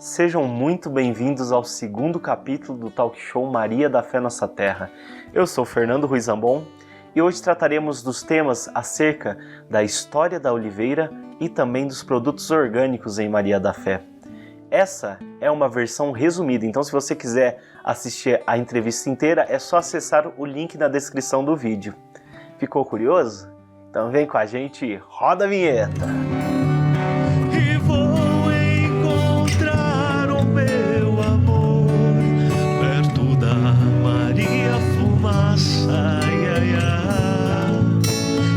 Sejam muito bem-vindos ao segundo capítulo do Talk Show Maria da Fé Nossa Terra. Eu sou Fernando Ruiz Ambon e hoje trataremos dos temas acerca da história da oliveira e também dos produtos orgânicos em Maria da Fé. Essa é uma versão resumida, então se você quiser assistir a entrevista inteira é só acessar o link na descrição do vídeo. Ficou curioso? Então vem com a gente e roda a vinheta!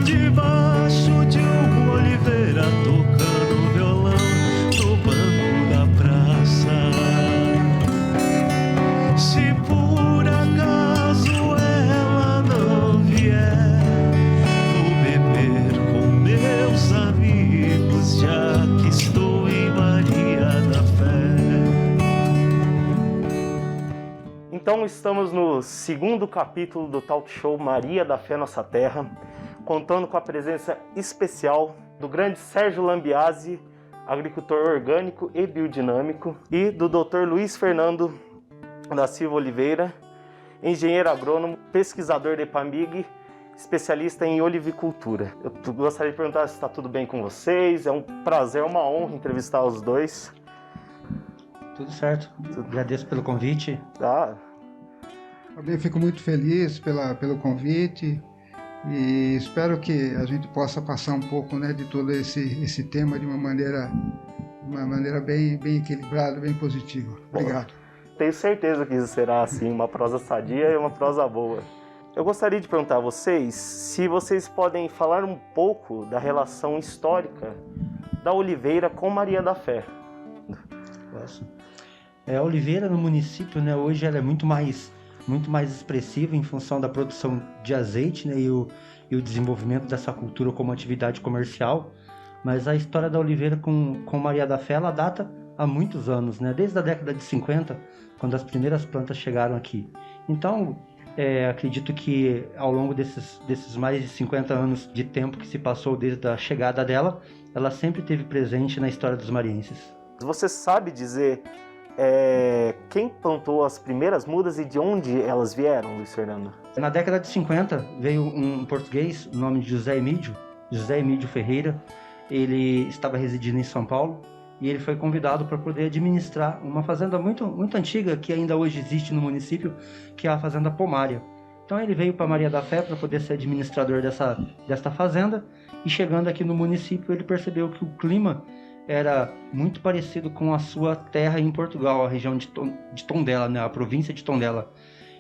Debaixo de uma oliveira, tocando violão no banco da praça. Se por acaso ela não vier, vou beber com meus amigos, já que estou em Maria da Fé. Então estamos no segundo capítulo do Talk Show Maria da Fé Nossa Terra, contando com a presença especial do grande Sérgio Lambiase, agricultor orgânico e biodinâmico, e do Dr. Luiz Fernando da Silva Oliveira, engenheiro agrônomo, pesquisador da EPAMIG, especialista em olivicultura. Eu gostaria de perguntar se está tudo bem com vocês, é um prazer, uma honra entrevistar os dois. Tudo certo, agradeço pelo convite. Eu fico muito feliz pelo convite. E espero que a gente possa passar um pouco, né, de todo esse tema de uma maneira bem equilibrada, bem positiva. Obrigado. Tenho certeza que será assim, uma prosa sadia e uma prosa boa. Eu gostaria de perguntar a vocês se vocês podem falar um pouco da relação histórica da oliveira com Maria da Fé. Posso. A oliveira no município, né, hoje ela é muito mais expressiva em função da produção de azeite, né, e o desenvolvimento dessa cultura como atividade comercial, mas a história da oliveira com Maria da Fé, ela data há muitos anos, né, desde a década de 50, quando as primeiras plantas chegaram aqui. Então, acredito que ao longo desses mais de 50 anos de tempo que se passou desde a chegada dela, ela sempre esteve presente na história dos marienses. Você sabe dizer quem plantou as primeiras mudas e de onde elas vieram, Luiz Fernando? Na década de 50 veio um português, o nome de José Emídio Ferreira. Ele estava residindo em São Paulo e ele foi convidado para poder administrar uma fazenda muito, muito antiga que ainda hoje existe no município, que é a Fazenda Pomária. Então ele veio para Maria da Fé para poder ser administrador desta fazenda, e chegando aqui no município ele percebeu que o clima era muito parecido com a sua terra em Portugal, a região de Tondela, né, a província de Tondela.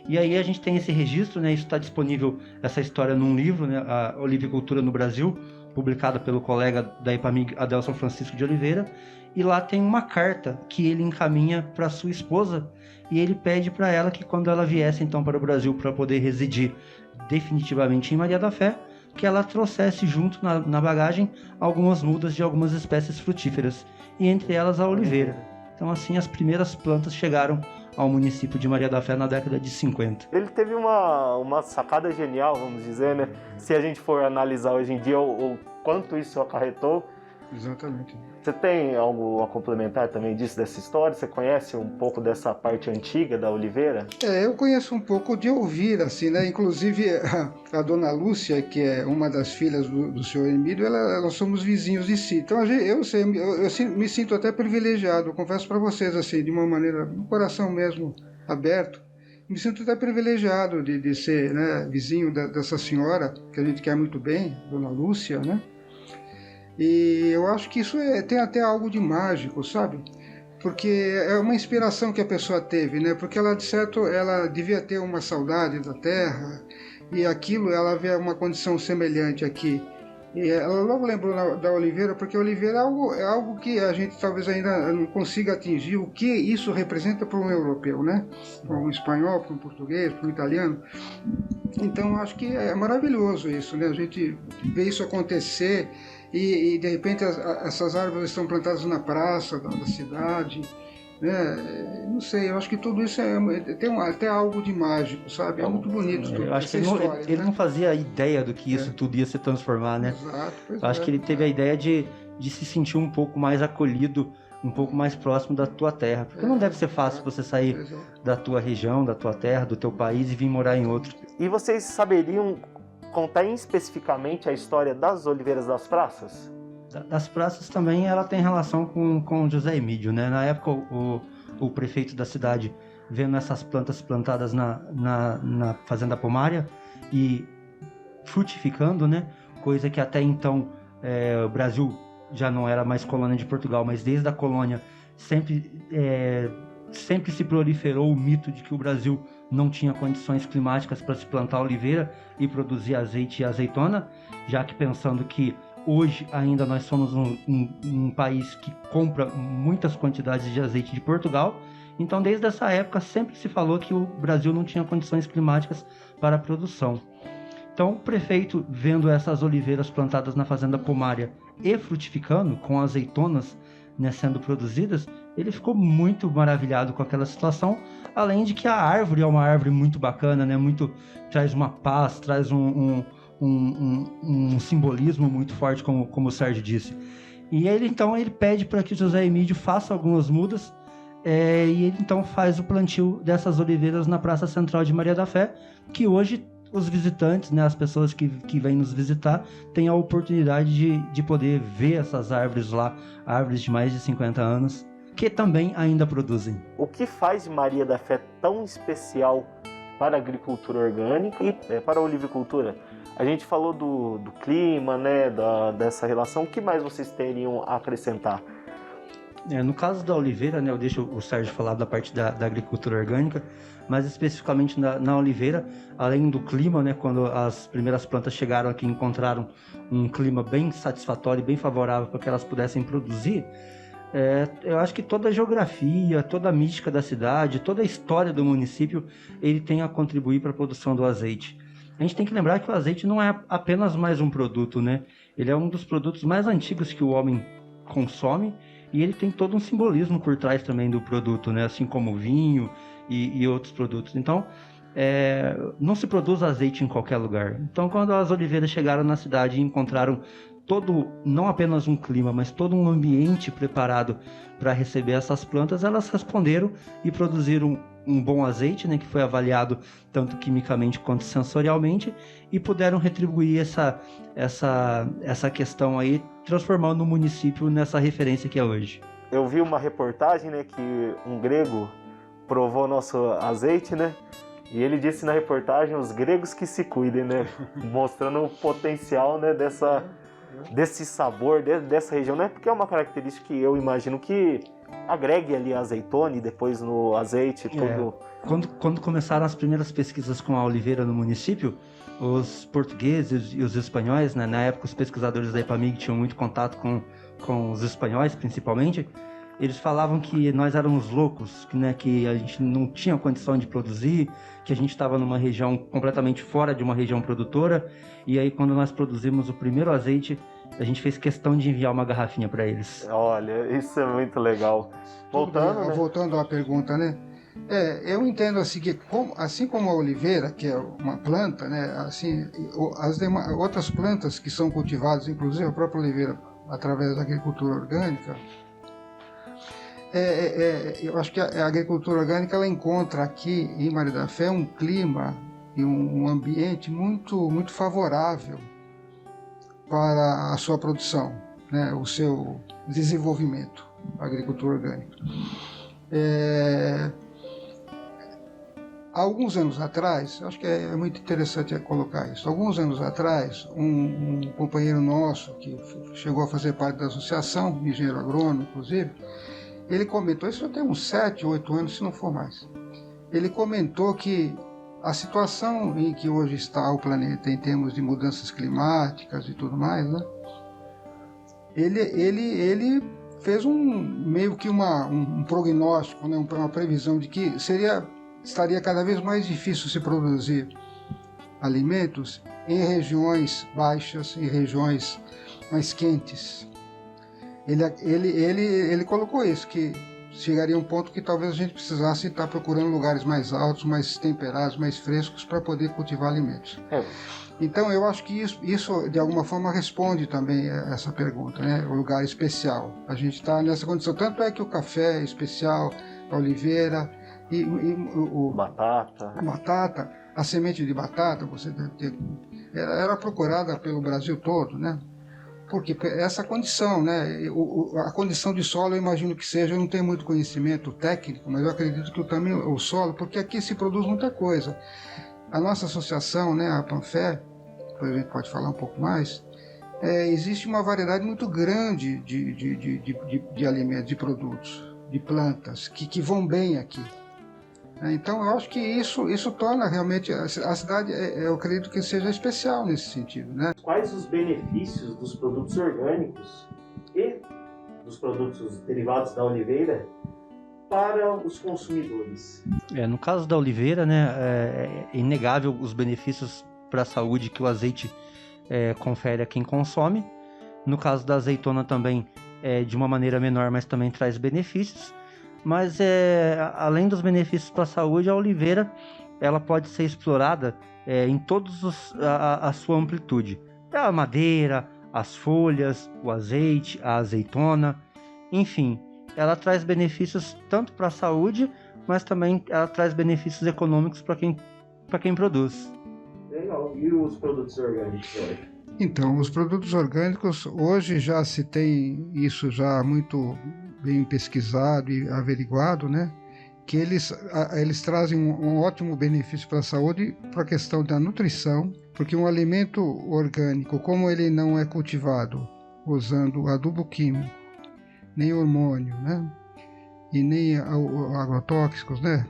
E aí a gente tem esse registro, né, isso está disponível, essa história num livro, né, a Olivicultura no Brasil, publicada pelo colega da EPAMIG, Adelson Francisco de Oliveira, e lá tem uma carta que ele encaminha para sua esposa, e ele pede para ela que quando ela viesse então para o Brasil para poder residir definitivamente em Maria da Fé, que ela trouxesse junto na bagagem algumas mudas de algumas espécies frutíferas, e entre elas a oliveira. Então assim as primeiras plantas chegaram ao município de Maria da Fé na década de 50. Ele teve uma sacada genial, vamos dizer, né? Se a gente for analisar hoje em dia o quanto isso acarretou. Exatamente. Você tem algo a complementar também disso, dessa história? Você conhece um pouco dessa parte antiga da oliveira? Eu conheço um pouco de ouvir, assim, né? Inclusive a dona Lúcia, que é uma das filhas do senhor Emílio, nós somos vizinhos de si. Então eu me sinto até privilegiado, eu confesso para vocês, assim, de uma maneira, no coração mesmo aberto. Me sinto até privilegiado de ser, né, vizinho dessa senhora, que a gente quer muito bem, dona Lúcia, né? E eu acho que isso tem até algo de mágico, sabe? Porque é uma inspiração que a pessoa teve, né? Porque ela, de certo, ela devia ter uma saudade da terra, e aquilo, ela vê uma condição semelhante aqui. E ela logo lembrou da oliveira, porque a oliveira é algo que a gente talvez ainda não consiga atingir, o que isso representa para um europeu, né? Para um espanhol, para um português, para um italiano. Então, acho que é maravilhoso isso, né? A gente vê isso acontecer. E de repente essas árvores estão plantadas na praça da cidade, né? Não sei, eu acho que tudo isso tem até algo de mágico, sabe? É muito bonito. Eu acho que ele né? não fazia ideia do que isso tudo ia se transformar, né? Exato, eu acho que ele teve a ideia de se sentir um pouco mais acolhido um pouco mais próximo da tua terra. Porque não deve ser fácil você sair da tua região, da tua terra, do teu país e vir morar em outro. E vocês saberiam contar especificamente a história das oliveiras das praças? Das praças também ela tem relação com José Emídio, né? Na época o prefeito da cidade, vendo essas plantas plantadas na fazenda pomária e frutificando, né? Coisa que até então o Brasil já não era mais colônia de Portugal, mas desde a colônia sempre se proliferou o mito de que o Brasil não tinha condições climáticas para se plantar oliveira e produzir azeite e azeitona, já que pensando que hoje ainda nós somos um país que compra muitas quantidades de azeite de Portugal. Então, desde essa época, sempre se falou que o Brasil não tinha condições climáticas para a produção. Então, o prefeito, vendo essas oliveiras plantadas na fazenda pomária e frutificando, com azeitonas, né, sendo produzidas, ele ficou muito maravilhado com aquela situação, além de que a árvore é uma árvore muito bacana, né, traz uma paz, traz um simbolismo muito forte, como o Sérgio disse. E ele pede para que José Emídio faça algumas mudas, e ele então faz o plantio dessas oliveiras na Praça Central de Maria da Fé, que hoje os visitantes, né, as pessoas que vêm nos visitar, têm a oportunidade de poder ver essas árvores lá, árvores de mais de 50 anos, que também ainda produzem. O que faz de Maria da Fé tão especial para a agricultura orgânica e para a olivicultura? A gente falou do clima, né, dessa relação. O que mais vocês teriam a acrescentar? No caso da oliveira, né, eu deixo o Sérgio falar da parte da agricultura orgânica, mas especificamente na oliveira, além do clima, né, quando as primeiras plantas chegaram aqui e encontraram um clima bem satisfatório e bem favorável para que elas pudessem produzir, eu acho que toda a geografia, toda a mística da cidade, toda a história do município, ele tem a contribuir para a produção do azeite. A gente tem que lembrar que o azeite não é apenas mais um produto, né? Ele é um dos produtos mais antigos que o homem consome e ele tem todo um simbolismo por trás também do produto, né? Assim como o vinho e outros produtos. Então, não se produz azeite em qualquer lugar. Então, quando as oliveiras chegaram na cidade e encontraram não apenas um clima, mas todo um ambiente preparado para receber essas plantas, elas responderam e produziram um bom azeite, né, que foi avaliado tanto quimicamente quanto sensorialmente, e puderam retribuir essa questão aí, transformando o município nessa referência que é hoje. Eu vi uma reportagem, né, que um grego provou nosso azeite, né, e ele disse na reportagem, os gregos que se cuidem, né, mostrando o potencial, né, desse sabor, dessa região, né, porque é uma característica que eu imagino que agregue ali a azeitona e depois no azeite, tudo. Quando começaram as primeiras pesquisas com a oliveira no município, os portugueses e os espanhóis, né, na época os pesquisadores da EPAMIG tinham muito contato com os espanhóis, principalmente, eles falavam que nós éramos loucos, que a gente não tinha condição de produzir, que a gente estava numa região completamente fora de uma região produtora, e aí quando nós produzimos o primeiro azeite, a gente fez questão de enviar uma garrafinha para eles. Olha, isso é muito legal. Voltando à pergunta, né? Eu entendo assim que, assim como a oliveira, que é uma planta, né? Assim, outras plantas que são cultivadas, inclusive a própria oliveira, através da agricultura orgânica, eu acho que a agricultura orgânica ela encontra aqui em Maria da Fé um clima e um ambiente muito, muito favorável para a sua produção, né, o seu desenvolvimento, a agricultura orgânica. Há alguns anos atrás, acho que é muito interessante colocar isso, alguns anos atrás, um companheiro nosso que chegou a fazer parte da associação, engenheiro agrônomo inclusive, ele comentou, isso já tem uns 7, 8 anos, se não for mais, ele comentou que a situação em que hoje está o planeta em termos de mudanças climáticas e tudo mais, né? Ele fez meio que um prognóstico, né? Uma previsão de que estaria cada vez mais difícil se produzir alimentos em regiões baixas, em regiões mais quentes. Ele colocou isso, que chegaria um ponto que talvez a gente precisasse estar procurando lugares mais altos, mais temperados, mais frescos para poder cultivar alimentos. Então eu acho que isso de alguma forma responde também a essa pergunta, né? O lugar especial. A gente está nessa condição. Tanto é que o café é especial, a oliveira e batata. A batata, a semente de batata, você deve ter, era procurada pelo Brasil todo, né? Porque essa condição, né? A condição de solo, eu imagino que seja, eu não tenho muito conhecimento técnico, mas eu acredito que também o solo, porque aqui se produz muita coisa. A nossa associação, né, a Panfé, depois a gente pode falar um pouco mais, existe uma variedade muito grande de alimentos, de produtos, de plantas, que vão bem aqui. Então eu acho que isso torna realmente a cidade, eu acredito que seja especial nesse sentido, né? Quais os benefícios dos produtos orgânicos e dos produtos derivados da oliveira para os consumidores? No caso da oliveira, né, é inegável os benefícios para a saúde que o azeite confere a quem consome. No caso da azeitona também de uma maneira menor, mas também traz benefícios. Mas além dos benefícios para a saúde, a oliveira ela pode ser explorada em todos a sua amplitude. A madeira, as folhas, o azeite, a azeitona, enfim, ela traz benefícios tanto para a saúde, mas também ela traz benefícios econômicos para quem produz. Legal. E os produtos orgânicos hoje? Então, os produtos orgânicos, hoje já se tem isso já muito bem pesquisado e averiguado, né? Que eles trazem um ótimo benefício para a saúde, para a questão da nutrição, porque um alimento orgânico, como ele não é cultivado usando adubo químico, nem hormônio, né? E nem agrotóxicos, né?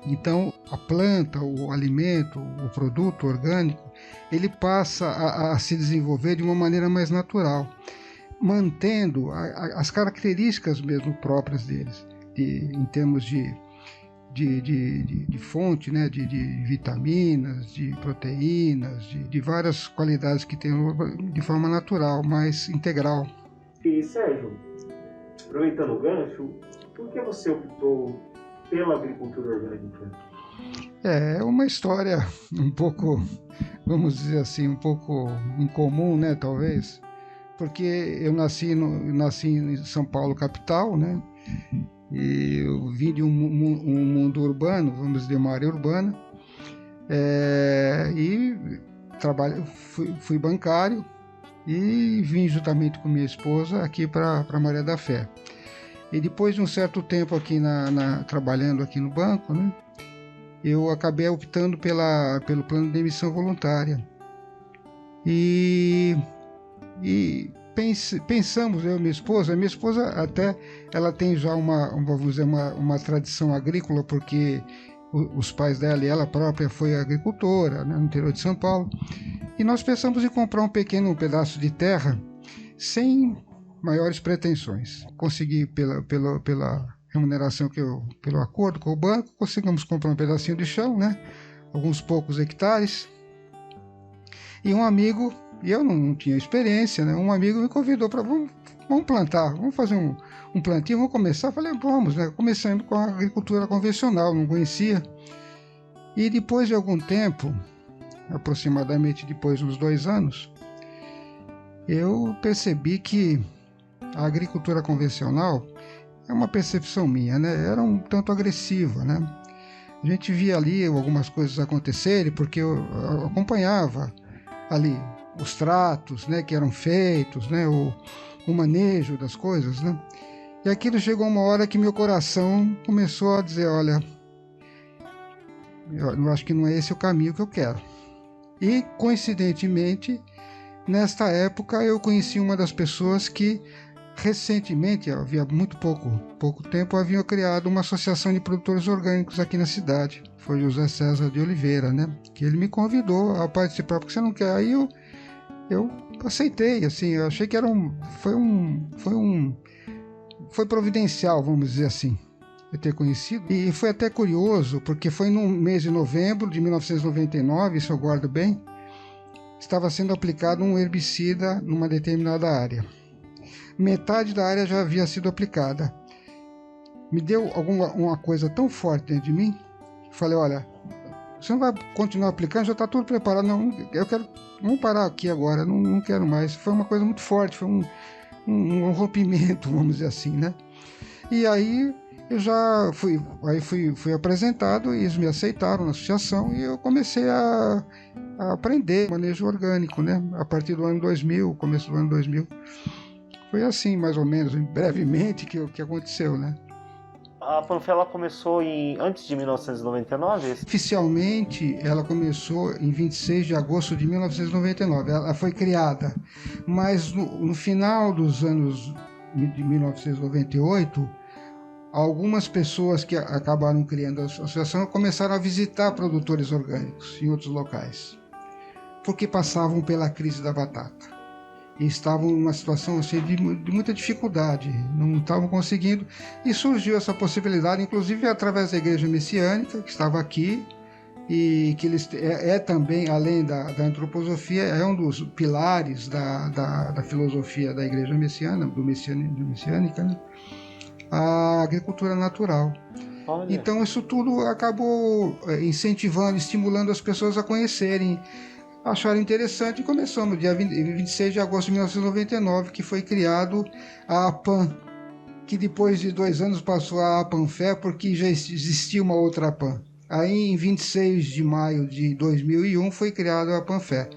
Então, a planta, o alimento, o produto orgânico, ele passa a se desenvolver de uma maneira mais natural, mantendo as características mesmo próprias deles, em termos de fonte, né? de vitaminas, de proteínas, de várias qualidades que tem de forma natural, mais integral. E Sérgio, aproveitando o gancho, por que você optou pela agricultura orgânica? É uma história um pouco, vamos dizer assim, um pouco incomum, né, talvez, porque eu nasci em São Paulo, capital, né, e eu vim de um mundo urbano, vamos dizer, uma área urbana, e fui bancário e vim juntamente com minha esposa aqui para Maria da Fé. E depois de um certo tempo aqui trabalhando aqui no banco, né, eu acabei optando pelo plano de demissão voluntária. E pensamos, eu e minha esposa até, ela tem já vamos dizer, uma tradição agrícola, porque os pais dela e ela própria foi agricultora, né, no interior de São Paulo. E nós pensamos em comprar um pedaço de terra sem maiores pretensões. Consegui pela remuneração pelo acordo com o banco, conseguimos comprar um pedacinho de chão, né? Alguns poucos hectares. E um amigo, e eu não tinha experiência, né? Um amigo me convidou para vamos plantar, vamos fazer um plantio, vamos começar. Falei, vamos, né? Começando com a agricultura convencional, não conhecia. E depois de algum tempo, aproximadamente depois de uns 2 anos, eu percebi que a agricultura convencional, é uma percepção minha, né? Era um tanto agressiva, né? A gente via ali algumas coisas acontecerem, porque eu acompanhava ali os tratos, né, que eram feitos, né, o manejo das coisas, né? E aquilo chegou uma hora que meu coração começou a dizer, olha, eu acho que não é esse o caminho que eu quero. E, coincidentemente, nesta época eu conheci uma das pessoas que recentemente, havia muito pouco tempo, haviam criado uma associação de produtores orgânicos aqui na cidade. Foi José César de Oliveira, né? Que ele me convidou a participar, porque você não quer. Aí eu aceitei, assim, eu achei que foi providencial, vamos dizer assim, eu ter conhecido. E foi até curioso, porque foi no mês de novembro de 1999, isso eu guardo bem, estava sendo aplicado um herbicida numa determinada área. Metade da área já havia sido aplicada. me deu uma coisa tão forte dentro de mim, que falei, olha, você não vai continuar aplicando, já está tudo preparado, não, vamos parar aqui agora, não quero mais. Foi uma coisa muito forte, foi um rompimento, vamos dizer assim, né? E aí eu já fui apresentado e eles me aceitaram na associação e eu comecei a aprender manejo orgânico, né? A partir do ano 2000, começo do ano 2000. Foi assim, mais ou menos, brevemente, que aconteceu, né? A Panfé começou antes de 1999? Oficialmente, ela começou em 26 de agosto de 1999. Ela foi criada, mas no final dos anos de 1998, algumas pessoas que acabaram criando a associação começaram a visitar produtores orgânicos em outros locais, porque passavam pela crise da batata. E estavam numa situação assim, de muita dificuldade, não estavam conseguindo. E surgiu essa possibilidade, inclusive através da Igreja Messiânica, que estava aqui, e que eles também, além da antroposofia, é um dos pilares da filosofia da Igreja Messiânica, né? A agricultura natural. Olha. Então isso tudo acabou incentivando, estimulando as pessoas a conhecerem, acharam interessante, e começou no dia 26 de agosto de 1999, que foi criado a APAN, que depois de 2 anos passou a Panfé, porque já existia uma outra APAN. Aí em 26 de maio de 2001 foi criado a Panfé.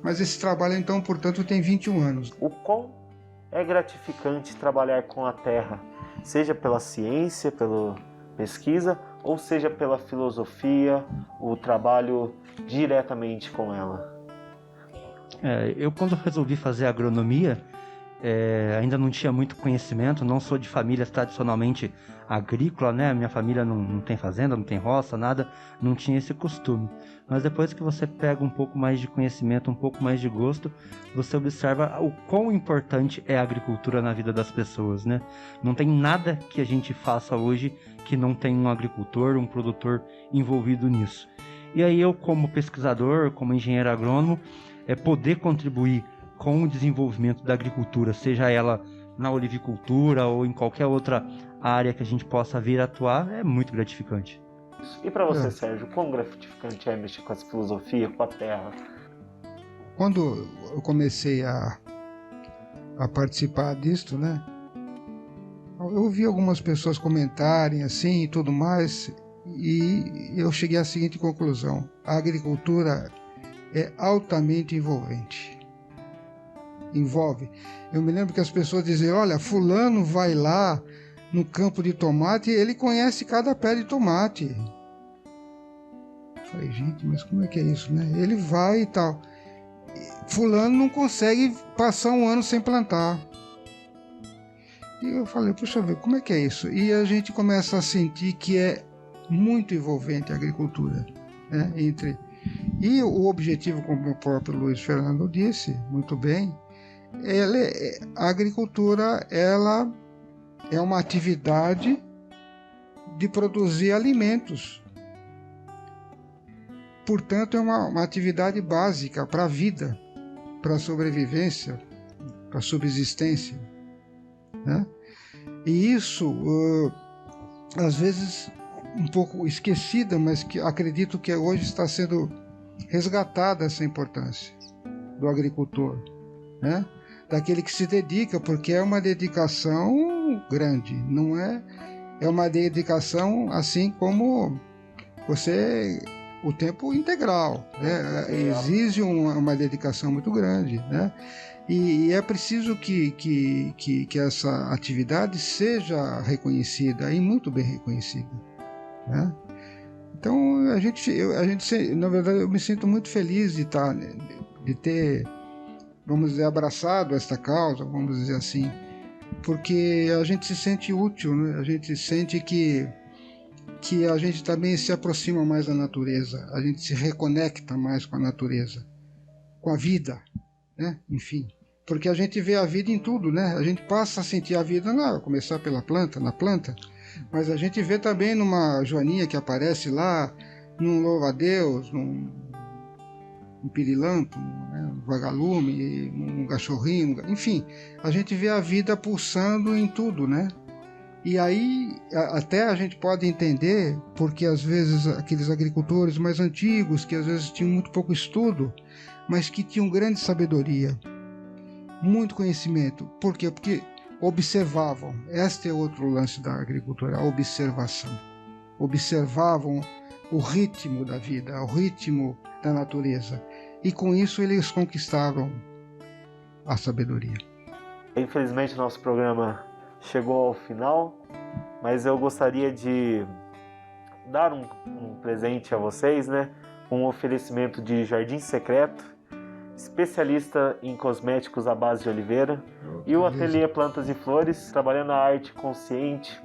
Mas esse trabalho então, portanto, tem 21 anos. O quão é gratificante trabalhar com a terra, seja pela ciência, pela pesquisa, ou seja pela filosofia, o trabalho diretamente com ela? Eu quando resolvi fazer agronomia, ainda não tinha muito conhecimento, não sou de família tradicionalmente agrícola, né? Minha família não tem fazenda, não tem roça, nada, não tinha esse costume. Mas depois que você pega um pouco mais de conhecimento, um pouco mais de gosto, você observa o quão importante é a agricultura na vida das pessoas, né? Não tem nada que a gente faça hoje que não tenha um agricultor, um produtor envolvido nisso. E aí eu, como pesquisador, como engenheiro agrônomo, poder contribuir com o desenvolvimento da agricultura, seja ela na olivicultura ou em qualquer outra área que a gente possa vir atuar, é muito gratificante. E para você, Sérgio, quão gratificante é mexer com essa filosofia, com a terra? Quando eu comecei a participar disto, né? Eu ouvi algumas pessoas comentarem assim e tudo mais, e eu cheguei à seguinte conclusão: a agricultura é altamente envolvente. Envolve. Eu me lembro que as pessoas diziam, olha, fulano vai lá no campo de tomate e ele conhece cada pé de tomate. Eu falei, gente, mas como é que é isso, né? Ele vai e tal. Fulano não consegue passar um ano sem plantar. E eu falei, puxa vida, como é que é isso? E a gente começa a sentir que é muito envolvente a agricultura, né? E o objetivo, como o próprio Luiz Fernando disse muito bem, a agricultura ela é uma atividade de produzir alimentos. Portanto, é uma atividade básica para a vida, para a sobrevivência, para a subsistência, né? E isso, às vezes, um pouco esquecida, mas que acredito que hoje está sendo resgatada essa importância do agricultor, né? Daquele que se dedica, porque é uma dedicação grande, não é uma dedicação assim como você, o tempo integral, né? Exige uma dedicação muito grande, né? E é preciso que essa atividade seja reconhecida, e muito bem reconhecida, né? Então a gente, na verdade, eu me sinto muito feliz de ter, vamos dizer, abraçado esta causa, vamos dizer assim, porque a gente se sente útil, né? A gente sente que a gente também se aproxima mais da natureza, a gente se reconecta mais com a natureza, com a vida, né? Enfim, porque a gente vê a vida em tudo, né? A gente passa a sentir a vida, começar pela planta, na planta, mas a gente vê também numa joaninha que aparece lá, num louva-a-Deus, num pirilampo, né? Um vagalume, num cachorrinho, enfim, a gente vê a vida pulsando em tudo, né? E aí até a gente pode entender porque às vezes aqueles agricultores mais antigos, que às vezes tinham muito pouco estudo, mas que tinham grande sabedoria, muito conhecimento. Por quê? Porque observavam. Este é outro lance da agricultura, a observação. Observavam o ritmo da vida, o ritmo da natureza. E com isso eles conquistaram a sabedoria. Infelizmente nosso programa chegou ao final, mas eu gostaria de dar um presente a vocês, né? Um oferecimento de Jardim Secreto, especialista em cosméticos à base de oliveira, e o Ateliê Plantas e Flores, trabalhando a arte consciente.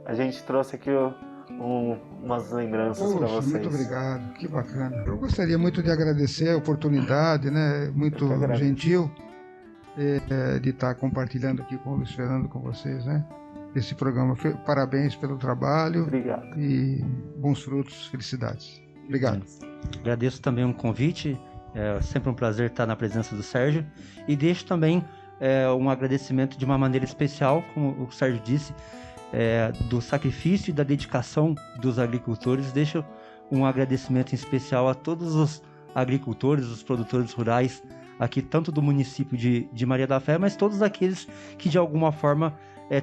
A gente trouxe aqui umas lembranças para vocês. Muito obrigado, que bacana. Eu gostaria muito de agradecer a oportunidade, né? Muito gentil de estar compartilhando aqui com o Luiz Fernando, com vocês, né? Esse programa. Parabéns pelo trabalho. Obrigado. E bons frutos, felicidades. Obrigado. Agradeço também um convite. É sempre um prazer estar na presença do Sérgio. E deixo também um agradecimento de uma maneira especial, como o Sérgio disse, do sacrifício e da dedicação dos agricultores. Deixo um agradecimento em especial a todos os agricultores, os produtores rurais aqui, tanto do município de Maria da Fé, mas todos aqueles que de alguma forma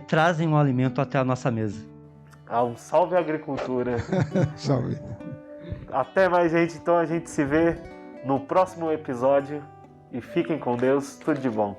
trazem um alimento até a nossa mesa. Um salve à agricultura. Salve. Até mais, gente. Então a gente se vê no próximo episódio. E fiquem com Deus. Tudo de bom.